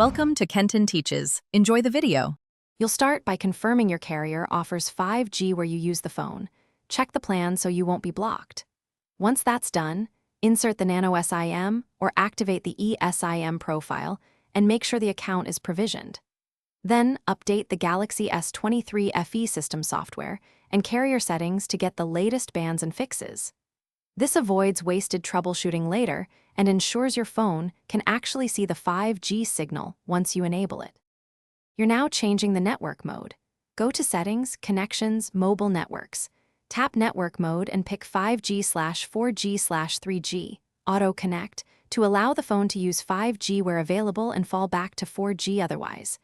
Welcome to Kenton Teaches. Enjoy the video. You'll start by confirming your carrier offers 5G where you use the phone. Check the plan so you won't be blocked. Once that's done, insert the Nano SIM or activate the eSIM profile and make sure the account is provisioned. Then, update the Galaxy S23 FE system software and carrier settings to get the latest bands and fixes. This avoids wasted troubleshooting later and ensures your phone can actually see the 5G signal once you enable it. You're now changing the network mode. Go to Settings, Connections, Mobile Networks. Tap Network Mode and pick 5G/4G/3G, Auto Connect, to allow the phone to use 5G where available and fall back to 4G otherwise.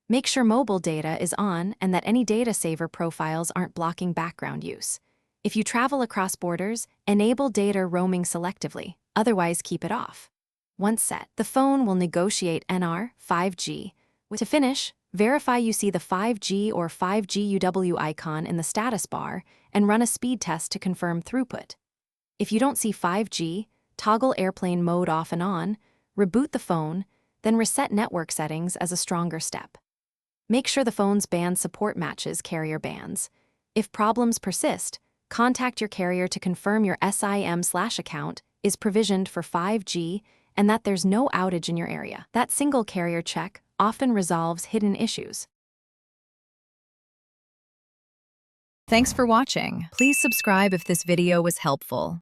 Make sure mobile data is on and that any data saver profiles aren't blocking background use. If you travel across borders, enable data roaming selectively, otherwise keep it off. Once set, the phone will negotiate NR 5G. To finish, verify you see the 5G or 5G UW icon in the status bar and run a speed test to confirm throughput. If you don't see 5G, toggle airplane mode off and on, reboot the phone, then reset network settings as a stronger step. Make sure the phone's band support matches carrier bands. If problems persist, contact your carrier to confirm your SIM/account is provisioned for 5G and that there's no outage in your area. That single carrier check often resolves hidden issues. Thanks for watching. Please subscribe if this video was helpful.